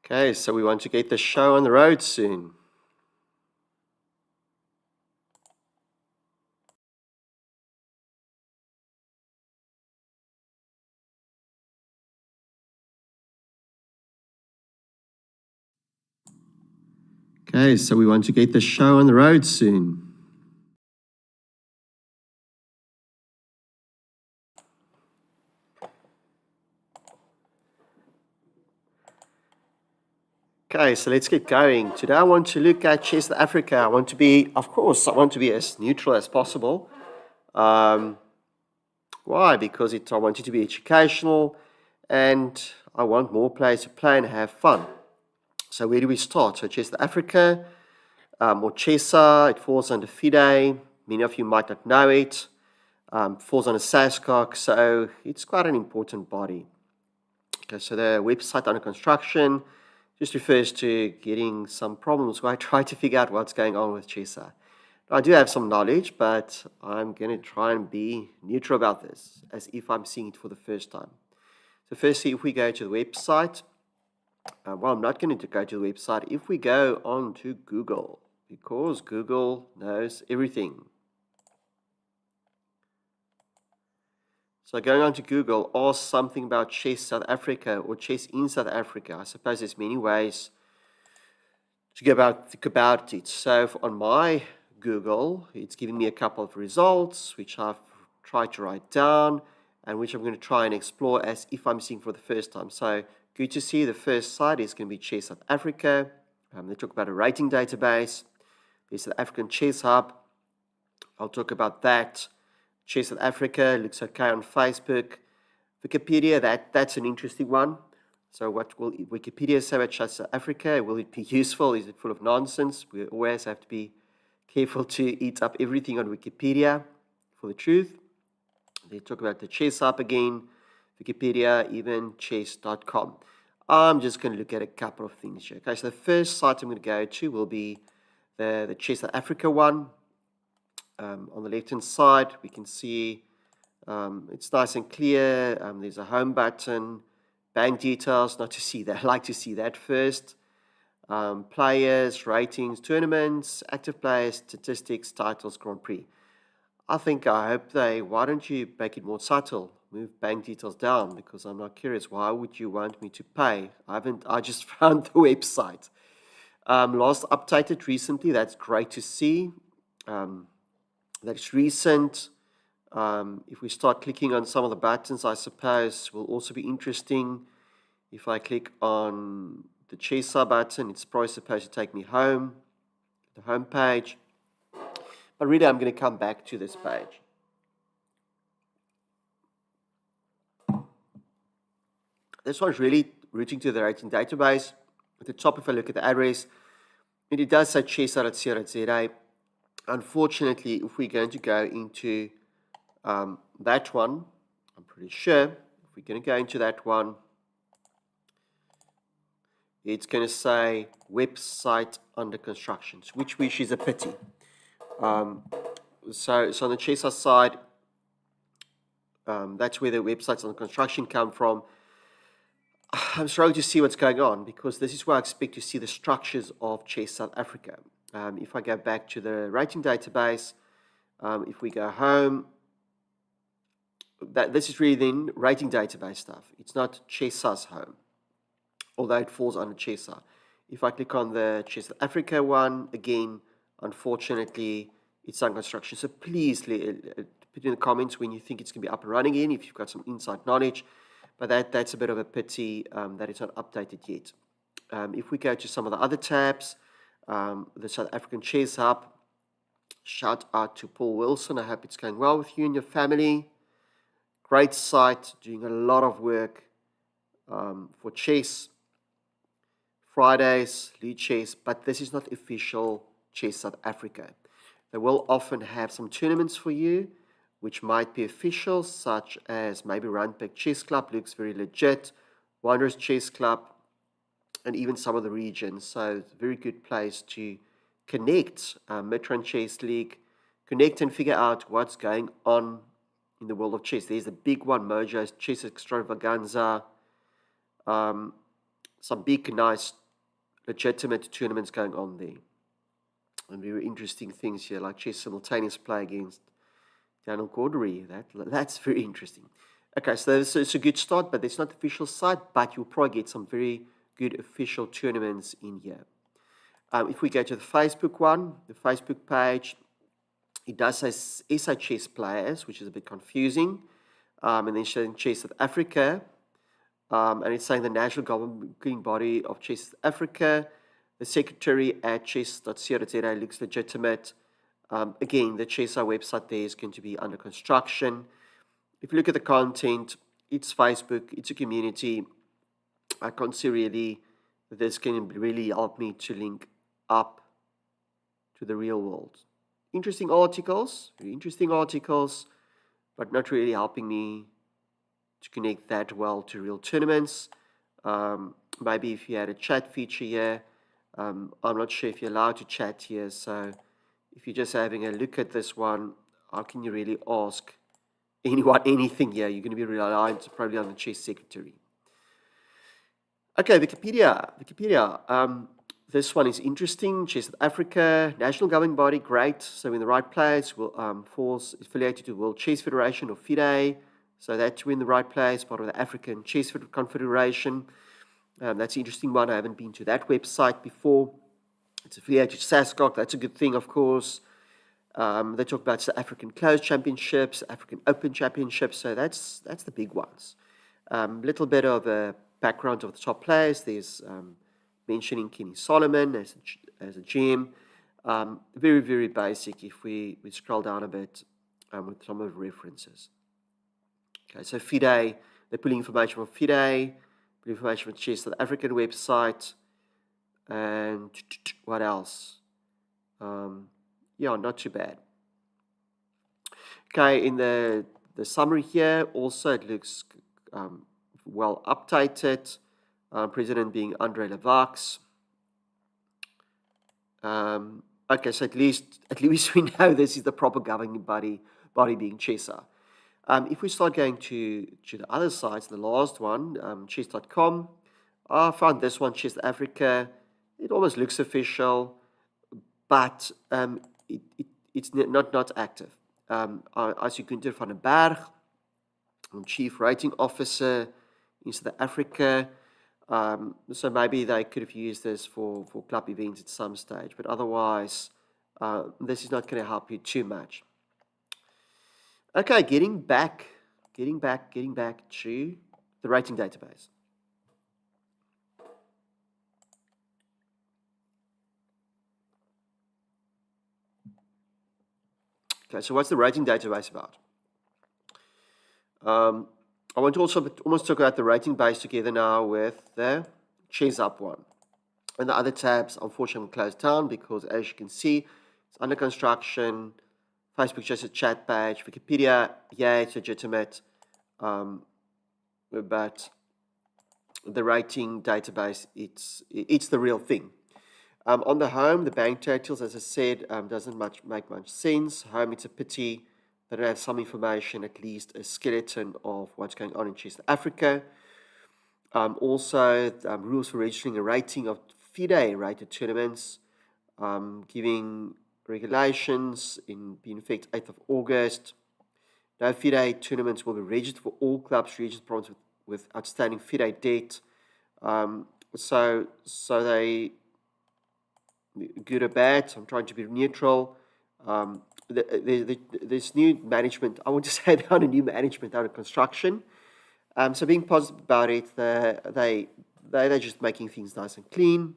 Okay, so we want to get the show on the road soon. Okay, so we want to get the show on the road soon. Okay, so let's get going. Today I want to look at Chessa Africa. I want to be as neutral as possible. Why? Because I want it to be educational and I want more players to play and have fun. So where do we start? So Chessa Africa, or Chessa, it falls under FIDE. Many of you might not know it. Falls under SASCOC, so it's quite an important body. Okay, so the website under construction just refers to getting some problems where I try to figure out what's going on with Chessa. I do have some knowledge, but I'm going to try and be neutral about this, as if I'm seeing it for the first time. So firstly, if we go to the website, I'm not going to go to the website. If we go on to Google, because Google knows everything. So going on to Google, ask something about chess South Africa or chess in South Africa. I suppose there's many ways to think about it. So on my Google, it's giving me a couple of results, which I've tried to write down and which I'm going to try and explore as if I'm seeing for the first time. So good to see the first site is going to be Chess South Africa. They talk about a rating database. There's the African Chess Hub. I'll talk about that. Chess South Africa looks okay on Facebook. Wikipedia, that's an interesting one. So what will Wikipedia say about Chess South Africa? Will it be useful? Is it full of nonsense? We always have to be careful to eat up everything on Wikipedia for the truth. They talk about the Chess Hub again, Wikipedia, even chess.com. I'm just going to look at a couple of things here. Okay, so the first site I'm going to go to will be the Chess South Africa one. On the left-hand side, we can see it's nice and clear. There's a home button, bank details, not to see that. I like to see that first. Players, ratings, tournaments, active players, statistics, titles, Grand Prix. I hope why don't you make it more subtle? Move bank details down, because I'm not curious. Why would you want me to pay? I just found the website. Last updated recently, that's great to see. That's recent. If we start clicking on some of the buttons, I suppose will also be interesting. If I click on the Chessa button, it's probably supposed to take me home, the home page. But really, I'm going to come back to this page. This one's really routing to the rating database. At the top, if I look at the address, it does say chessa.co.za. Unfortunately, if we're going to go into that one, I'm pretty sure, if we're going to go into that one, it's going to say website under construction, which is a pity. So on the Chessa side, that's where the websites under construction come from. I'm struggling to see what's going on, because this is where I expect to see the structures of Chess South Africa. If I go back to the rating database, if we go home, this is really then rating database stuff. It's not Chessa's home, although it falls under Chessa. If I click on the Chess South Africa one, again, unfortunately, it's under construction. So please put in the comments when you think it's going to be up and running again, if you've got some inside knowledge. But that's a bit of a pity that it's not updated yet. If we go to some of the other tabs, the South African Chess Hub, shout out to Paul Wilson. I hope it's going well with you and your family. Great site, doing a lot of work for chess. Fridays, lead chess, but this is not official Chess South Africa. They will often have some tournaments for you, which might be official, such as maybe Randburg Chess Club, looks very legit, Wanderers Chess Club, and even some of the regions. So it's a very good place to connect. Midrand Chess League, connect and figure out what's going on in the world of chess. There's a big one, Mojo's Chess Extravaganza. some big, nice, legitimate tournaments going on there. And very interesting things here, like chess simultaneous play against Daniel Cordery. That's very interesting. Okay, so it's a good start, but it's not the official site, but you'll probably get some very good official tournaments in here. If we go to the Facebook one, the Facebook page, it does say SA Chess Players, which is a bit confusing. And then showing Chess South Africa. And it's saying the national governing body of Chess South Africa. The secretary at chess.co.za looks legitimate. Again, the Chessa website there is going to be under construction. If you look at the content, it's Facebook, it's a community. I can't see really that this can really help me to link up to the real world. Interesting articles, very interesting articles, but not really helping me to connect that well to real tournaments. Maybe if you had a chat feature here, I'm not sure if you're allowed to chat here, so if you're just having a look at this one, how can you really ask anyone anything here? You're going to be reliant probably on the chess secretary. Okay, Wikipedia. This one is interesting. Chess South Africa, national governing body, great. So in the right place, falls affiliated to World Chess Federation or FIDE. So that's in the right place, part of the African Chess Confederation. That's an interesting one. I haven't been to that website before. It's affiliated to SASCOC. That's a good thing, of course. They talk about the African Closed Championships, African Open Championships. So that's the big ones. Little bit of a background of the top players. There's mentioning Kenny Solomon as a GM. Very, very basic if we scroll down a bit with some of the references. Okay, so FIDE, they're pulling information from FIDE, pulling information from Chess South African website, and what else? Yeah, not too bad. Okay, in the summary here, also it looks well updated. President being Andre Levax. Okay, so at least we know this is the proper governing body being Chessa. If we start going to the other sites, the last one, chess.com, I found this one, Chess Africa. It almost looks official, but it's not active. I see Günther van den Berg, Chief Rating Officer in South Africa. So maybe they could have used this for club events at some stage, but otherwise, this is not going to help you too much. Okay, getting back to the rating database. Okay, so what's the rating database about? I want to also almost talk about the rating base together now with the Chess Up one. And the other tabs, unfortunately, closed down because, as you can see, it's under construction. Facebook just a chat page. Wikipedia, yeah, it's legitimate. But the rating database, it's the real thing. On the home, the bank totals, as I said, doesn't make much sense. Home, it's a pity. They don't have some information, at least a skeleton of what's going on in Chess Africa. Also, rules for registering a rating of FIDE-rated tournaments, giving regulations in effect 8th of August. No FIDE tournaments will be registered for all clubs, regions, provinces with outstanding FIDE debt. So they, good or bad, I'm trying to be neutral. This new management, I want to say they're under new management, under construction. So being positive about it, they're just making things nice and clean.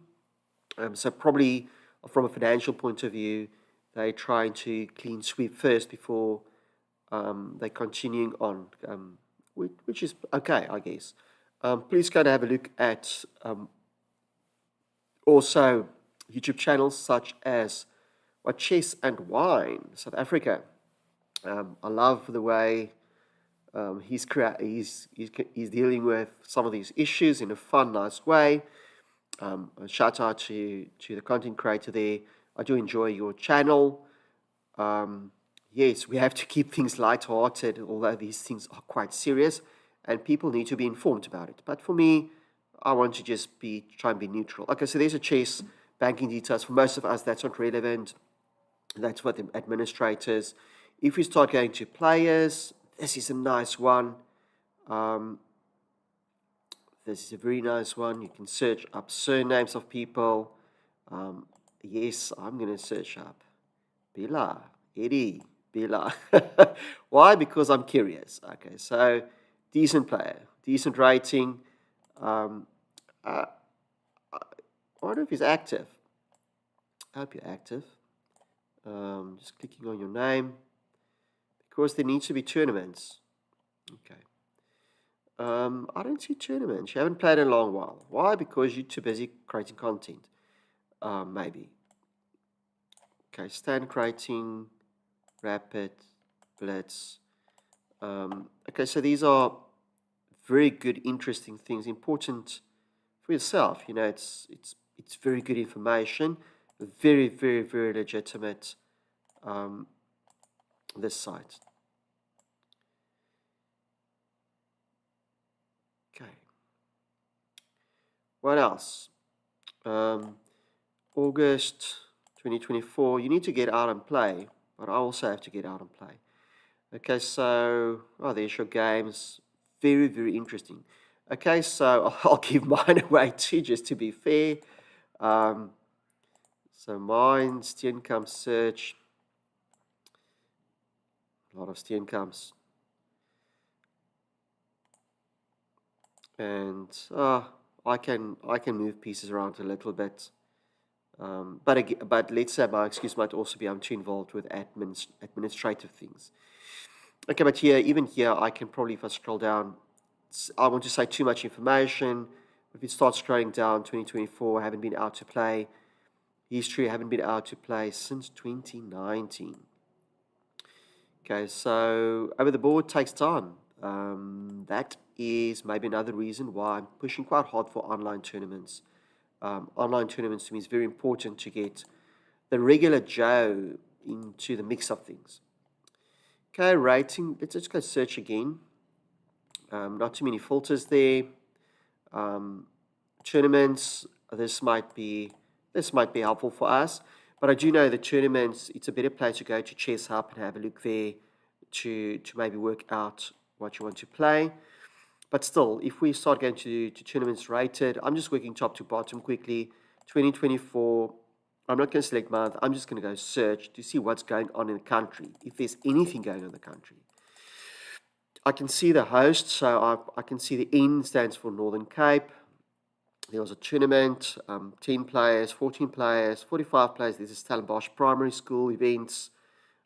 So probably from a financial point of view, they're trying to clean sweep first before they're continuing on, which is okay, I guess. Please go and have a look at also YouTube channels such as Chess and Wine, South Africa. I love the way he's dealing with some of these issues in a fun, nice way. A shout out to the content creator there. I do enjoy your channel. Yes, we have to keep things light-hearted, although these things are quite serious, and people need to be informed about it. But for me, I want to just try and be neutral. Okay, so there's a chess banking details. For most of us, that's not relevant. That's for the administrators. If we start going to players, this is a nice one. This is a very nice one. You can search up surnames of people. Yes, I'm going to search up Bila, Eddie, Bila. Why? Because I'm curious. Okay, so decent player, decent rating. I wonder if he's active. I hope you're active. Just clicking on your name. Because there needs to be tournaments. Okay. I don't see tournaments. You haven't played in a long while. Why? Because you're too busy creating content. Maybe. Okay, stand creating, rapid, blitz. Okay, so these are very good, interesting things, important for yourself. You know, it's very good information, very, very, very legitimate. This site. Okay. What else? August 2024. You need to get out and play, but I also have to get out and play. Okay, so there's your games. Very, very interesting. Okay, so I'll give mine away too, just to be fair. So mine, Steenkamp search. A lot of Steenkamps. And I can move pieces around a little bit. But let's say my excuse might also be I'm too involved with administrative things. Okay, but even here, I can probably, if I scroll down, I want to say too much information. If it starts scrolling down, 2024, I haven't been out to play. History, I haven't been out to play since 2019. Okay, so over the board takes time. That is maybe another reason why I'm pushing quite hard for online tournaments. Online tournaments to me is very important to get the regular Joe into the mix of things. Okay, rating. Let's just go search again. Not too many filters there. Tournaments. This might be helpful for us. But I do know the tournaments. It's a better place to go to Chess Hub and have a look there to maybe work out what you want to play. But still, if we start going to tournaments rated, I'm just working top to bottom quickly. 2024. I'm not going to select month. I'm just going to go search to see what's going on in the country, if there's anything going on in the country. I can see the host, so I can see the N stands for Northern Cape. There was a tournament, 10 players, 14 players, 45 players. There's a Stellenbosch Primary School events,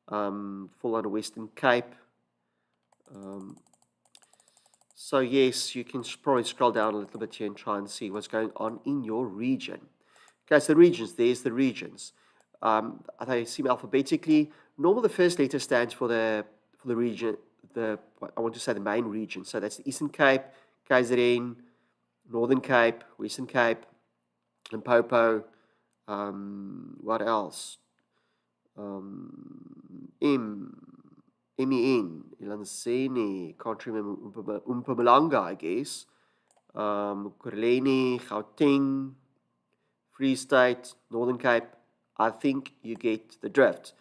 full on Western Cape. So yes, you can probably scroll down a little bit here and try and see what's going on in your region. Okay, so the regions, there's the regions. They seem alphabetically. Normally the first letter stands for the region, I want to say the main region. So that's the Eastern Cape, KZN, Northern Cape, Western Cape, Limpopo. What else? MEN, Ilanseni, can't remember, Mpumalanga, I guess. Kurleni, Gauteng, Free State, Northern Cape. I think you get the drift.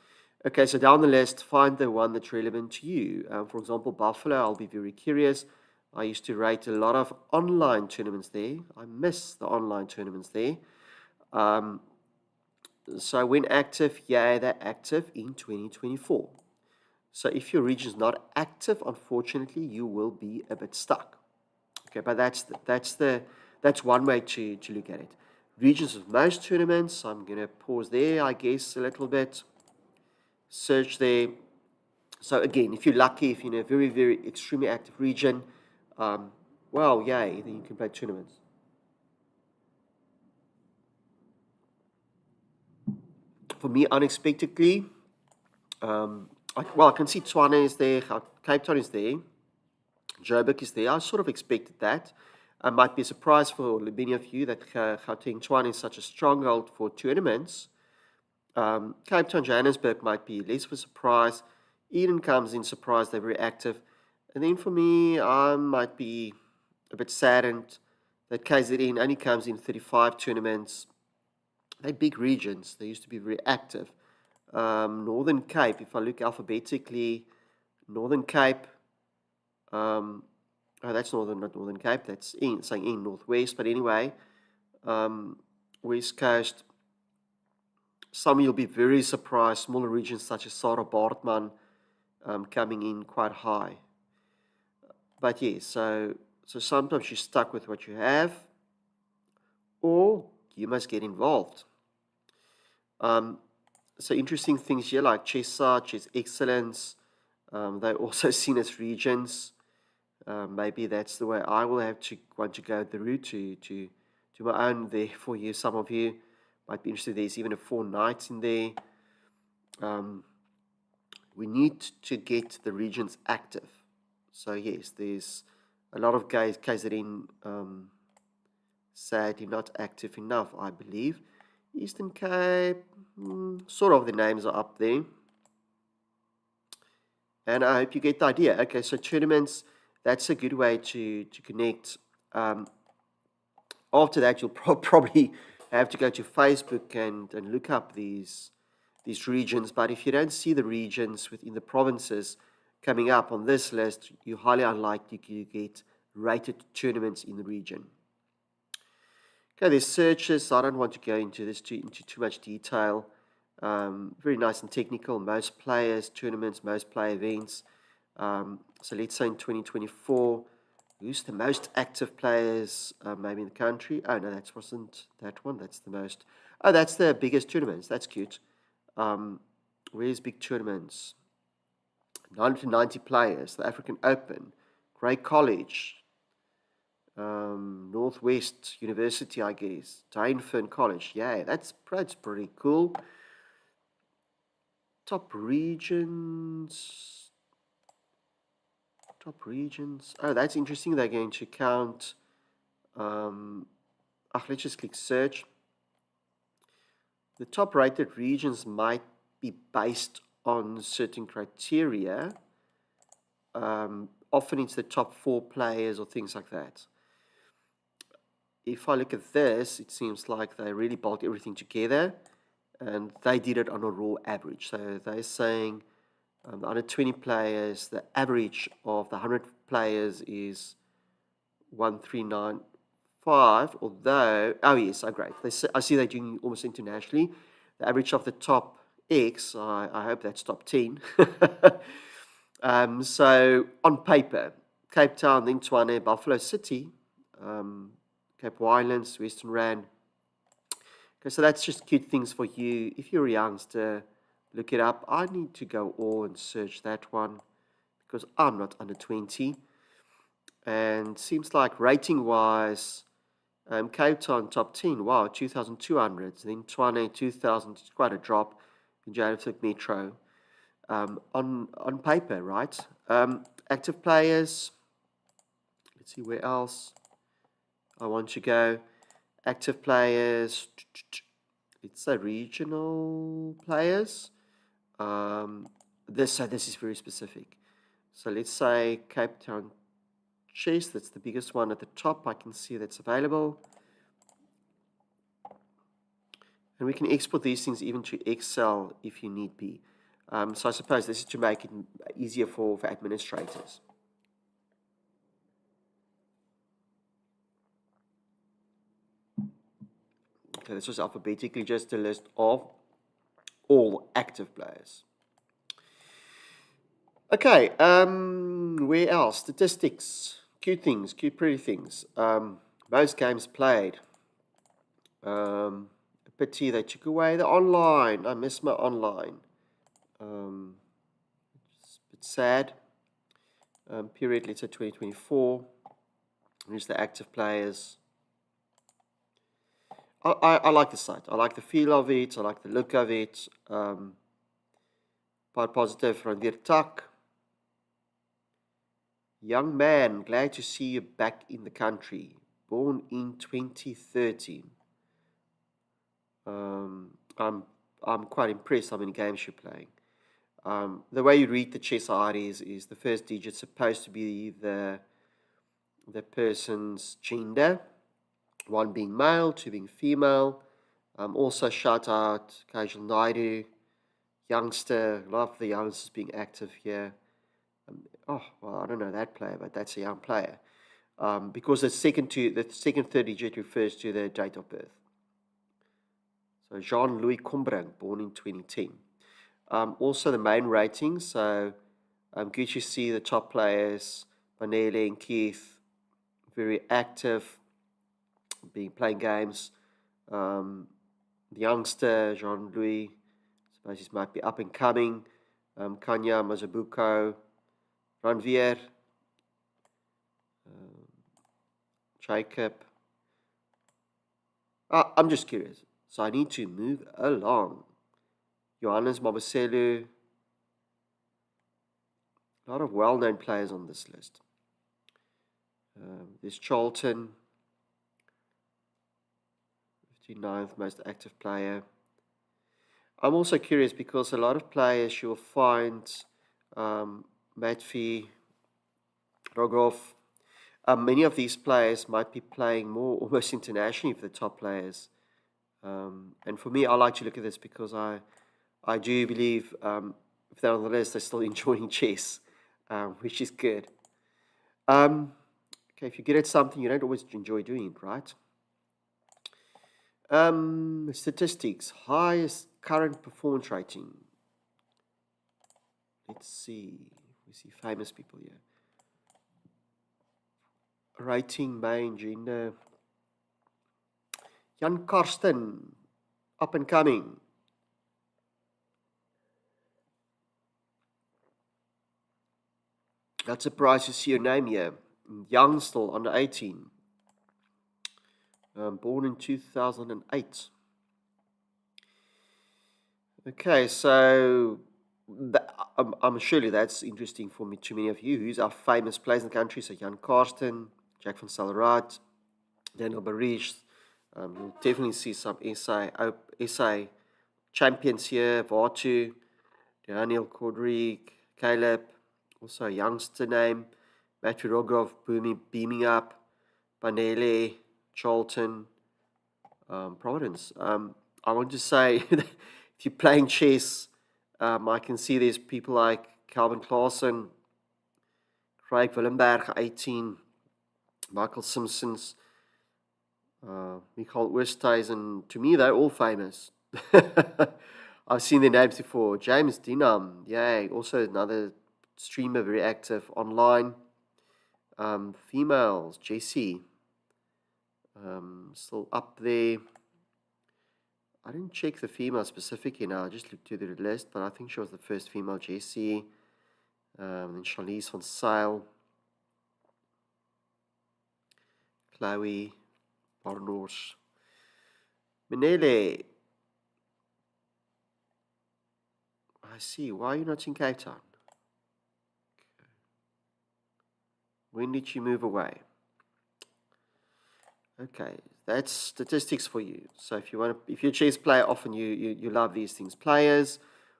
Okay, so down the list, find the one that's relevant to you. For example, Buffalo, I'll be very curious. I used to rate a lot of online tournaments there. I miss the online tournaments there. So when active, yeah, they're active in 2024. So if your region is not active, unfortunately, you will be a bit stuck. Okay, but that's one way to look at it. Regions of most tournaments, I'm going to pause there, I guess, a little bit. Search there. So again, if you're lucky, if you're in a very, very extremely active region, well, yay, then you can play tournaments. For me, unexpectedly, I can see Tshwane is there, Cape Town is there, Joburg is there. I sort of expected that. It might be a surprise for many of you that Gauteng Tshwane is such a stronghold for tournaments. Cape Town, Johannesburg might be less of a surprise. Eden comes in surprise, they're very active. And then for me, I might be a bit saddened that KZN only comes in 35 tournaments. They're big regions. They used to be very active. Northern Cape, if I look alphabetically, Northern Cape, oh, that's not Northern Cape, that's saying in Northwest, but anyway, West Coast, some you'll be very surprised, smaller regions such as Sarah Bartman coming in quite high. But yeah, so sometimes you're stuck with what you have, or you must get involved. So interesting things here like Chessa, Chess Excellence, they're also seen as regions. Maybe that's the way I will want to go the route to my own there for you. Some of you might be interested. There's even a 4 nights in there. We need to get the regions active. So yes, there's a lot of guys KZN sadly not active enough, I believe. Eastern Cape, sort of the names are up there. And I hope you get the idea. Okay, so tournaments, that's a good way to connect. After that, you'll probably have to go to Facebook and look up these regions. But if you don't see the regions within the provinces coming up on this list, you're highly unlikely to get rated tournaments in the region. Okay, there's searches. I don't want to go into this into too much detail. Very nice and technical. Most players, tournaments, most player events. So let's say in 2024, who's the most active players maybe in the country? Oh, no, that wasn't that one. That's the most. Oh, that's the biggest tournaments. That's cute. Where's big tournaments? 990 players. The African Open. Grey College. Northwest University, I guess. Dainfern College. Yeah, that's pretty cool. Top regions. Oh, that's interesting. They're going to count. Let's just click search. The top rated regions might be based on certain criteria. Often it's the top 4 players or things like that. If I look at this, it seems like they really bolted everything together, and they did it on a raw average. So they're saying the under 20 players, the average of the 100 players is 1395, although, oh yes, oh great. I see they're doing almost internationally. The average of the top X, I hope that's top 10. So on paper, Cape Town, then Tshwane, Buffalo City, Cape Winelands, Western Rand. Okay, so that's just cute things for you. If you're a youngster, look it up. I need to go all and search that one because I'm not under 20. And seems like rating-wise, Cape Town top 10, wow, 2,200. Then Tshwane, 2,000, it's quite a drop in Johannesburg Metro. On paper, right? Active players, let's see where else I want to go. Active players, it's a regional players. This is very specific. So let's say Cape Town Chess, that's the biggest one at the top. I can see that's available. And we can export these things even to Excel if you need be. So I suppose this is to make it easier for administrators. Okay, this was alphabetically just a list of all active players. Okay, where else? Statistics, cute things, cute pretty things. Most games played. A pity they took away the online. I miss my online. It's a bit sad. Period, let's say 2024. Here's the active players. I like the site. I like the feel of it. I like the look of it. Quite positive from Dir Tak. Young man, glad to see you back in the country. Born in 2013. I'm quite impressed how many games you're playing. The way you read the chess ID is the first digit supposed to be the person's gender. 1 being male, 2 being female. Also shout out Kajal Naidu, youngster. Love the youngsters being active here. Well, I don't know that player, but that's a young player. Because the second 3rd digit refers to the date of birth. So Jean-Louis Combrink, born in 2010. Also the main ratings. So good to see the top players, Vanelli and Keith, very active, playing games. The youngster, Jean-Louis, I suppose he might be up and coming. Kanya Mazabuko, Ranvier, Jacob. I'm just curious. So I need to move along. Johannes Mabaselu. A lot of well-known players on this list. There's Charlton, 59th most active player. I'm also curious because a lot of players you'll find, Matvey, Rogov, many of these players might be playing more almost internationally for the top players. And for me, I like to look at this because I do believe if they're on the list, they're still enjoying chess, which is good. Okay, if you're good at something, you don't always enjoy doing it, right? Statistics, highest current performance rating. Let's see. We see famous people here. Rating, main, gender. Jan Karsten, up and coming. Not surprised to see your name here. Young still, under 18. Born in 2008. Okay, so I'm surely that's interesting for me, to many of you. Who's our famous players in the country? So Jan Karsten, Jack van Salraad, Daniel Barish. You'll definitely see some SA champions here. Vatu, Daniel Kodrik, Caleb, also a youngster name. Matthew Rogov beaming up. Banele, Charlton, Providence. I want to say, if you're playing chess, I can see there's people like Calvin Klaasen, Craig Willenberg, 18, Michael Simpsons, Michael Oosthuizen. To me, they're all famous. I've seen their names before. James Dinham, yay. Also another streamer, very active online. Females, JC, still up there. I didn't check the female specifically now. I just looked through the list, but I think she was the first female JC. Then Charlize van Zyl, Chloe, Barnos, Menele. I see. Why are you not in Cape Town? Okay. When did she move away? Okay, that's statistics for you. So if you're a chess player, often you love these things. Players,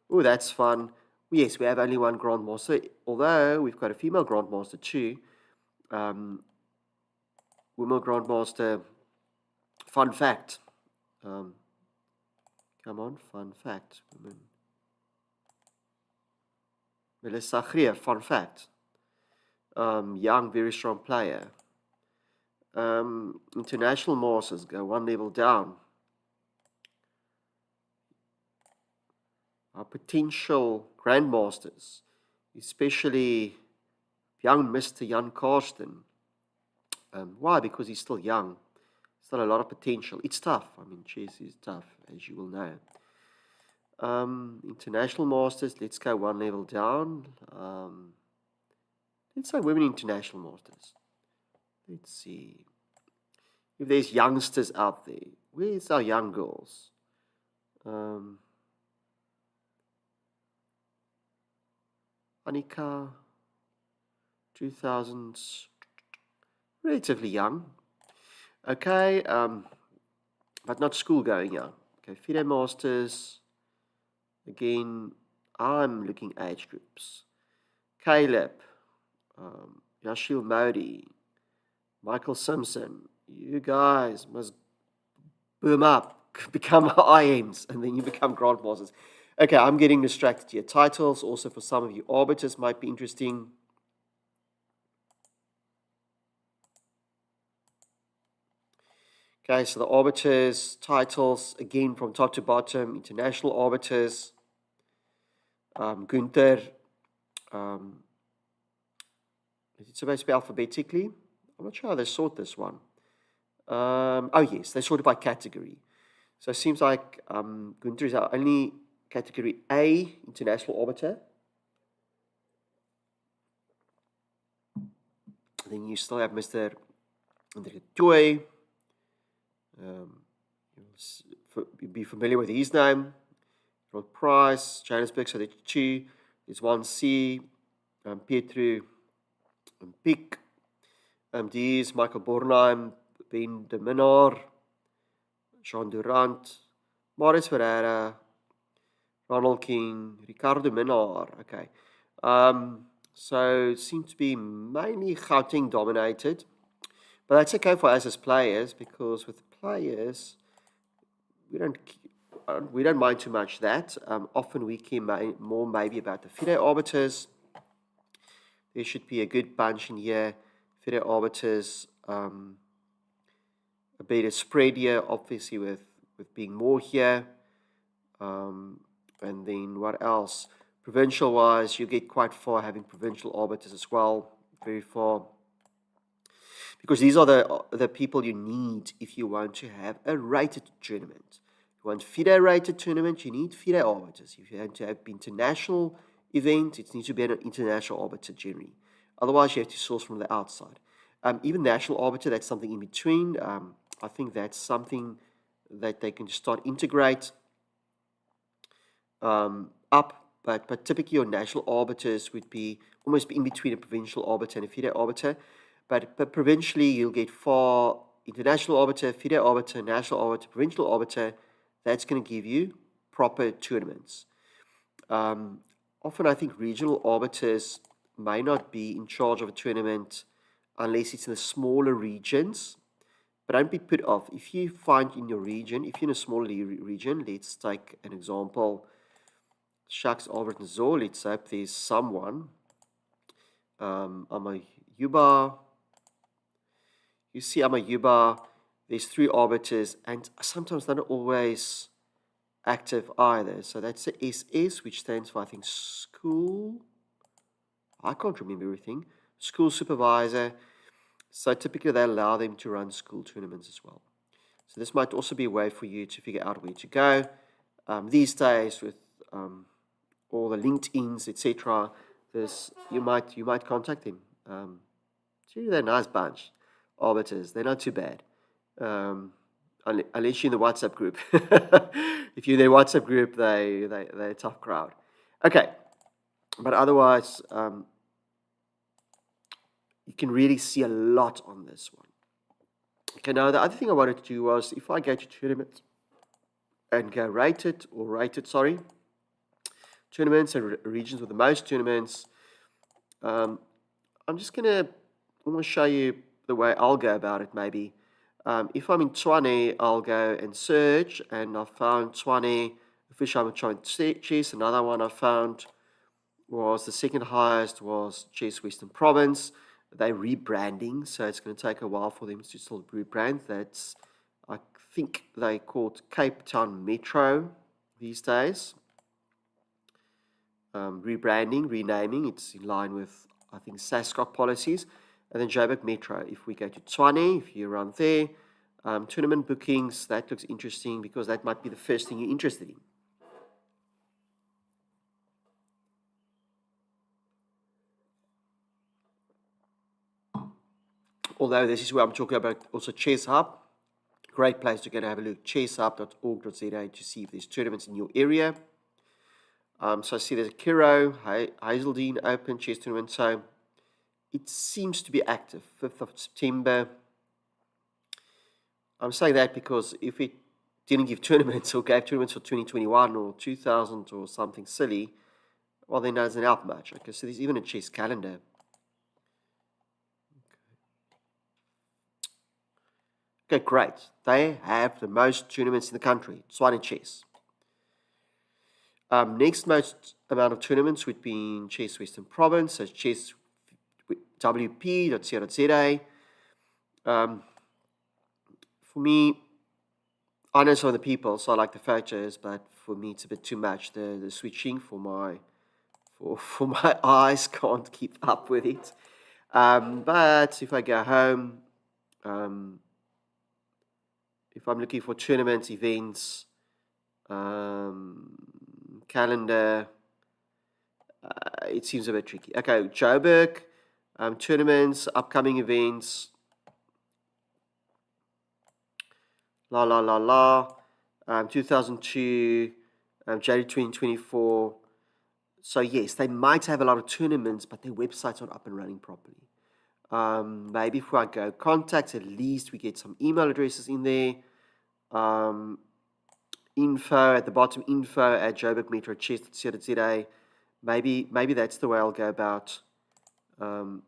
oh, that's fun. Yes, we have only one grandmaster, although we've got a female grandmaster too. Women grandmaster. Fun fact. Come on, fun fact. Women. Melissa Greer, fun fact. Young, very strong player. International masters go one level down. Our potential grandmasters, especially young Mr. Jan Karsten. Why? Because he's still young. Still a lot of potential. It's tough. I mean, chess is tough, as you will know. International masters, let's go one level down. Let's say women international masters. Let's see if there's youngsters out there. Where's our young girls? Annika, 2000s, relatively young. Okay, but not school going young. Okay, FIDE Masters. Again, I'm looking age groups. Caleb, Yashil Modi, Michael Simpson, You guys must boom up, become IMs, and then you become grandmasters. Okay, I'm getting distracted here. Titles, also for some of you, arbiters might be interesting. Okay, so the arbiters, titles, again from top to bottom, international arbiters, Gunther, is it supposed to be alphabetically? I'm not sure how they sort this one. Oh yes, they sort it by category. So it seems like Gunther is our only category A international arbiter. Then you still have Mr. Toy. You'll be familiar with his name. Rod Price, Johannesburg, so there's two. There's 1C, Pietro Pick, Dies, Michael Bornheim, Ben de Minnar, Jean Durant, Maurice Ferreira, Ronald King, Ricardo Minnar. Okay. So it seems to be mainly Gauteng dominated. But that's okay for us as players, because with players, we don't mind too much that. Often we care more maybe about the FIDE arbiters. There should be a good bunch in here. FIDE arbiters, a better spread here, obviously with being more here. And then what else? Provincial wise, you get quite far having provincial arbiters as well, very far. Because these are the people you need if you want to have a rated tournament. If you want FIDE rated tournament, you need FIDE arbiters. If you want to have international event, it needs to be an international arbiter generally. Otherwise, you have to source from the outside. Even national arbiter, that's something in between. I think that's something that they can start integrate up, but typically your national arbiters would be almost in between a provincial arbiter and a FIDE arbiter. But provincially, you'll get for international arbiter, FIDE arbiter, national arbiter, provincial arbiter. That's going to give you proper tournaments. Often, I think regional arbiters may not be in charge of a tournament unless it's in the smaller regions. But don't be put off. If you find in your region, if you're in a smaller region, let's take an example. Shucks, Albert and Zor, let's hope there's someone. Amayuba. You see Amayuba, there's 3 arbiters, and sometimes they're not always active either. So that's the SS, which stands for, I think, school. I can't remember everything. School supervisor. So typically they allow them to run school tournaments as well. So this might also be a way for you to figure out where to go. These days with all the LinkedIns, etc., you might contact them. They're a nice bunch, arbiters. They're not too bad, unless you're in the WhatsApp group. If you're in their WhatsApp group, they're a tough crowd. Okay, but otherwise, you can really see a lot on this one. Okay, now the other thing I wanted to do was, if I go to tournaments and go tournaments and regions with the most tournaments, I'm just going to almost show you the way I'll go about it maybe. If I'm in Tshwane, I'll go and search, and I found Tshwane, official amateur chess. Another one I found was the second highest was Chess Western Province. They're rebranding, so it's going to take a while for them to still rebrand. That's, I think they called Cape Town Metro these days. Rebranding, renaming, it's in line with, I think, SASCOC policies. And then Joburg Metro, if we go to Tshwane, if you're around there, tournament bookings, that looks interesting because that might be the first thing you're interested in. Although this is where I'm talking about also Chess Hub. Great place to go to have a look, chesshub.org.za, to see if there's tournaments in your area. So I see there's a Kiro, Hazeldean Open Chess Tournament. So it seems to be active, 5th of September. I'm saying that because if it didn't give tournaments or gave tournaments for 2021 or 2000 or something silly, well, then that doesn't help much. Okay, so there's even a chess calendar. Okay, great. They have the most tournaments in the country, Tshwane Chess. Next most amount of tournaments would be in Chess Western Province, so Chess WP.co.za. For me, I know some of the people, so I like the photos, but for me it's a bit too much. The switching for my eyes can't keep up with it. But if I go home, if I'm looking for tournaments, events, calendar, it seems a bit tricky. Okay, Joburg, tournaments, upcoming events, la la la la, 2002, January 2024. So yes, they might have a lot of tournaments, but their website's not up and running properly. Maybe if I go contacts, at least we get some email addresses in there. Info at the bottom, info@joburgmetrochess.co.za. Maybe that's the way I'll go about to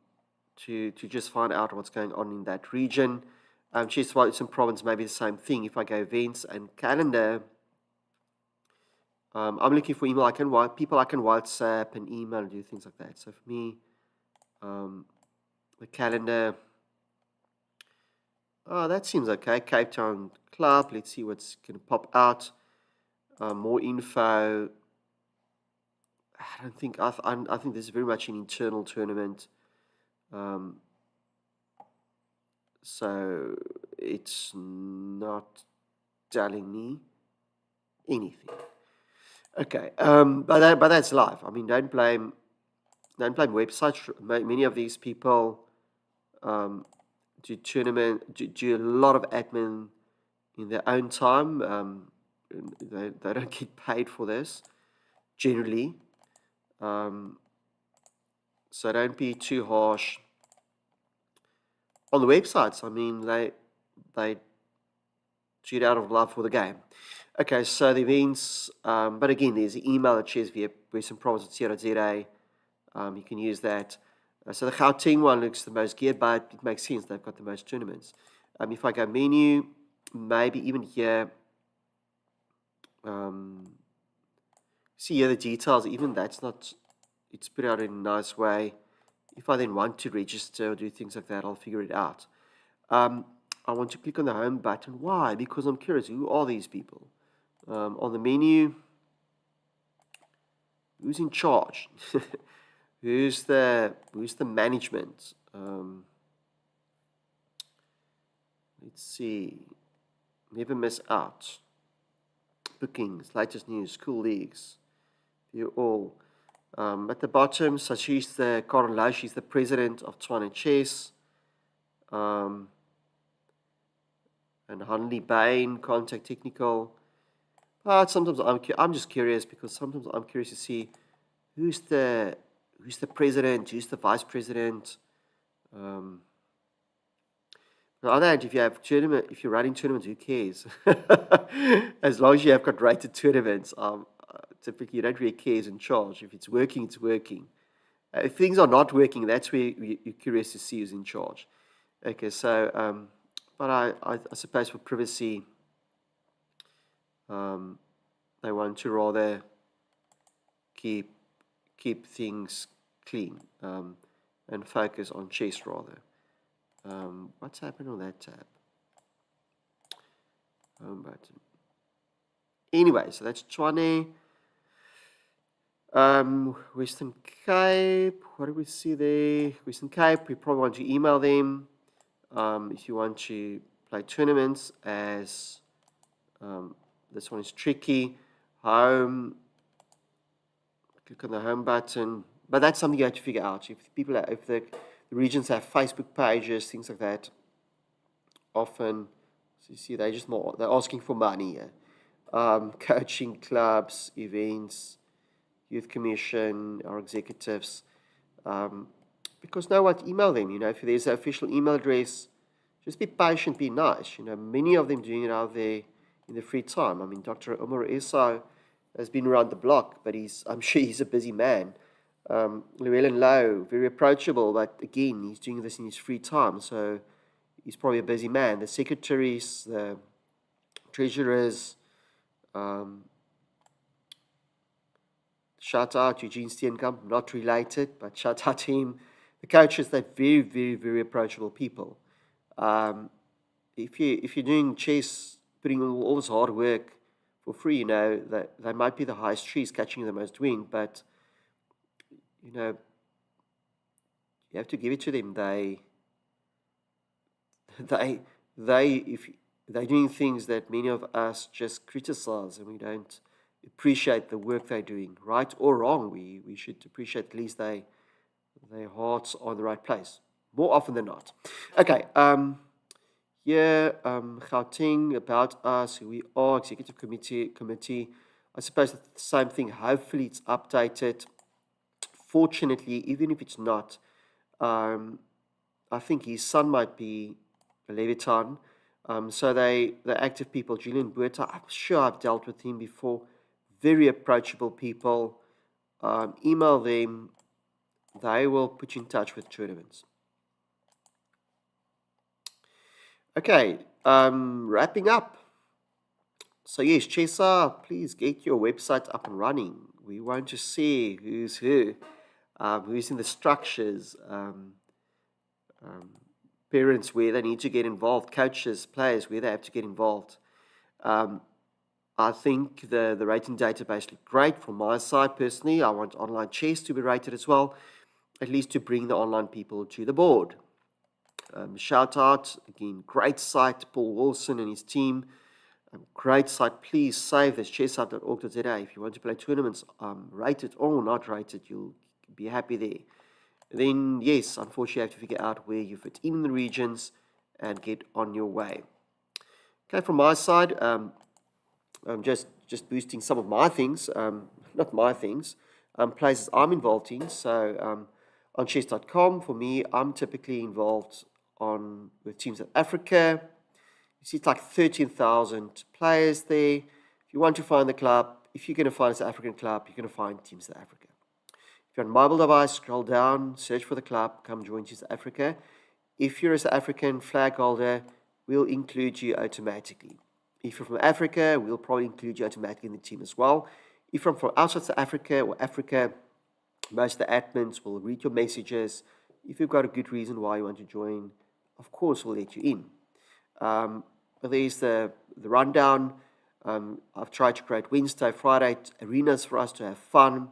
just find out what's going on in that region. Chess Western Province, maybe the same thing. If I go events and calendar, I'm looking for email. People I can WhatsApp and email and do things like that. So for me, the calendar, that seems okay. Cape Town Club. Let's see what's going to pop out. More info. I think this is very much an internal tournament. So it's not telling me anything. Okay, but that's life. I mean, don't blame websites. Many of these people do a lot of admin in their own time. They don't get paid for this generally. So don't be too harsh on the websites. I mean, they do it out of love for the game. Okay, so the events, but again, there's an email at Chess via Western Province at .co.za. You can use that. So the Gauteng one looks the most geared, but it makes sense. They've got the most tournaments. If I go menu, maybe even here, see here the details. Even that's not, it's put out in a nice way. If I then want to register or do things like that, I'll figure it out. I want to click on the home button. Why? Because I'm curious. Who are these people? On the menu, who's in charge? Who's the management? Let's see. Never miss out. Bookings, latest news, school leagues. View all. At the bottom, so she's the president of Tshwane Chess. And Hanley Bain, contact technical. But sometimes I'm just curious, because sometimes I'm curious to see who's the president, who's the vice president. On that, if you're running tournaments, who cares? As long as you have got rated tournaments, typically you don't really care who's in charge. If it's working, it's working. If things are not working, that's where you're curious to see who's in charge. Okay, so but I suppose for privacy, they want to rather keep things clean and focus on chess rather. What's happened on that tab? Home button. Anyway, so that's Tshwane. Western Cape. What do we see there? Western Cape. We probably want to email them if you want to play tournaments. As this one is tricky. Home. Click on the home button. But that's something you have to figure out. If the regions have Facebook pages, things like that, often, so you see, they're asking for money. Coaching clubs, events, youth commission, our executives, because no one email them. If there's an official email address, just be patient, be nice. Many of them doing it out there in their free time. I mean, Dr. Omar Issa has been around the block, but I'm sure he's a busy man. Llewellyn Lowe, very approachable, but again, he's doing this in his free time. So he's probably a busy man. The secretaries, the treasurers, um, shout out Eugene Steenkamp, not related, but shout out to him. The coaches, they're very, very, very approachable people. Um, if you're doing chess, putting in all this hard work for free, that they might be the highest trees catching the most wind, but you know you have to give it to them. They if they're doing things that many of us just criticize and we don't appreciate the work they're doing, right or wrong. We should appreciate at least their hearts are in the right place more often than not. Okay. Gauteng, about us, who we are, executive committee. I suppose it's the same thing. Hopefully it's updated. Fortunately, even if it's not, I think his son might be a Leviton. So they're active people. Julian Buerta, I'm sure I've dealt with him before. Very approachable people. Email them. They will put you in touch with tournaments. Okay, wrapping up. So yes, Chessa, please get your website up and running. We want to see who's who, who's in the structures, parents where they need to get involved, coaches, players where they have to get involved. I think the rating database looks great from my side personally. I want online chess to be rated as well, at least to bring the online people to the board. Shout out, again, great site, Paul Wilson and his team. Great site. Please save this, chesshub.org.za. If you want to play tournaments, rated or not rated, you'll be happy there. Then, yes, unfortunately, you have to figure out where you fit in the regions and get on your way. Okay, from my side, I'm just boosting some of my things, not my things, places I'm involved in. So on chess.com, for me, I'm typically involved with Team South Africa. You see it's like 13,000 players there. If you want to find the club, if you're going to find a South African club, you're going to find Team South Africa. If you're on a mobile device, scroll down, search for the club, come join Team South Africa. If you're a South African flag holder, we'll include you automatically. If you're from Africa, we'll probably include you automatically in the team as well. If you're from outside South Africa or Africa, most of the admins will read your messages. If you've got a good reason why you want to join, of course, we'll let you in. There's the rundown. I've tried to create Wednesday, Friday arenas for us to have fun.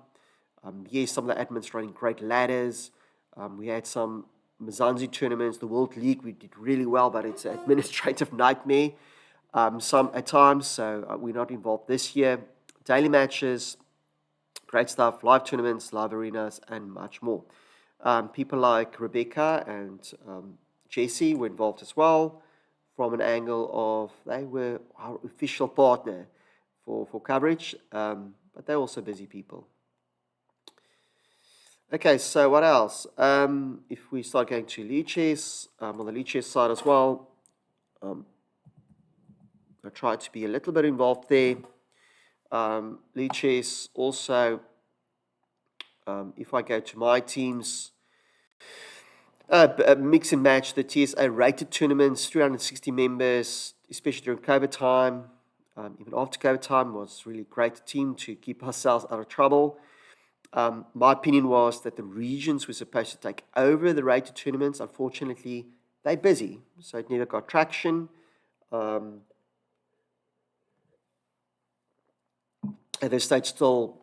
Yes, some of the admins running great ladders. We had some Mzansi tournaments, the World League. We did really well, but it's an administrative nightmare some at times, so we're not involved this year. Daily matches, great stuff, live tournaments, live arenas, and much more. People like Rebecca and Jessie were involved as well, from an angle of they were our official partner for coverage, but they're also busy people. Okay, so what else? If we start going to lead chess, on the lead chess side as well, I try to be a little bit involved there. Lead chess also, if I go to my teams, mix and match the TSA rated tournaments, 360 members, especially during COVID time, even after COVID time, was really a great team to keep ourselves out of trouble. My opinion was that the regions were supposed to take over the rated tournaments. Unfortunately, they're busy, so it never got traction. At this stage, still,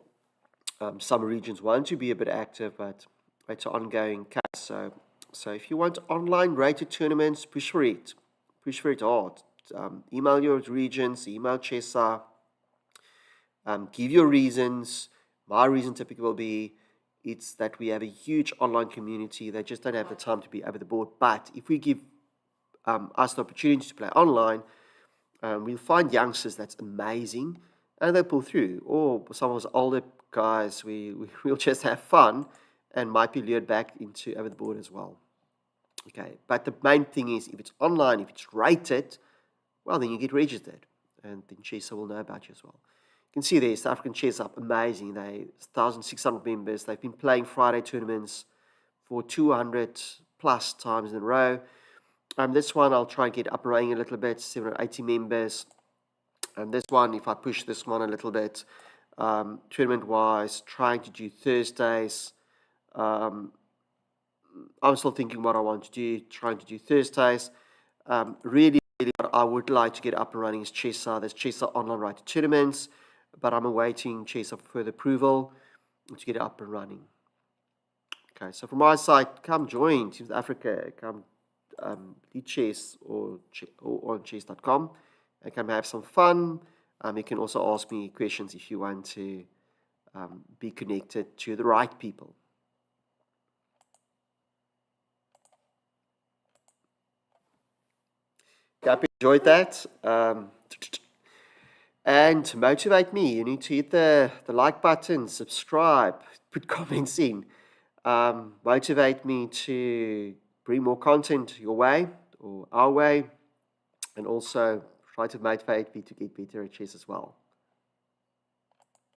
some regions want to be a bit active, but it's an ongoing case. So if you want online rated tournaments, push for it. Push for it hard. Email your regions, email Chessa. Give your reasons. My reason typically will be it's that we have a huge online community. They just don't have the time to be over the board. But if we give us the opportunity to play online, we'll find youngsters that's amazing, and they'll pull through. Or some of us older guys, we'll just have fun and might be lured back into over the board as well. Okay, but the main thing is if it's online, if it's rated, well, then you get registered, and then Chessa will know about you as well. You can see there, South African Chess Up, amazing. They 1,600 members. They've been playing Friday tournaments for 200 plus times in a row. This one I'll try and get up and running a little bit, 780 members. And this one, if I push this one a little bit, tournament-wise, trying to do Thursdays. I'm still thinking what I want to do, trying to do Thursdays. Really, what I would like to get up and running is Chessa. There's Chessa online writer tournaments, but I'm awaiting Chessa for further approval to get it up and running. Okay, so from my side, come join Teams Africa, come lead chess or on chess.com and come have some fun. You can also ask me questions if you want to be connected to the right people. Hope you enjoyed that. And to motivate me, you need to hit the like button, subscribe, put comments in. Motivate me to bring more content your way or our way, and also try to motivate me to get better at chess as well.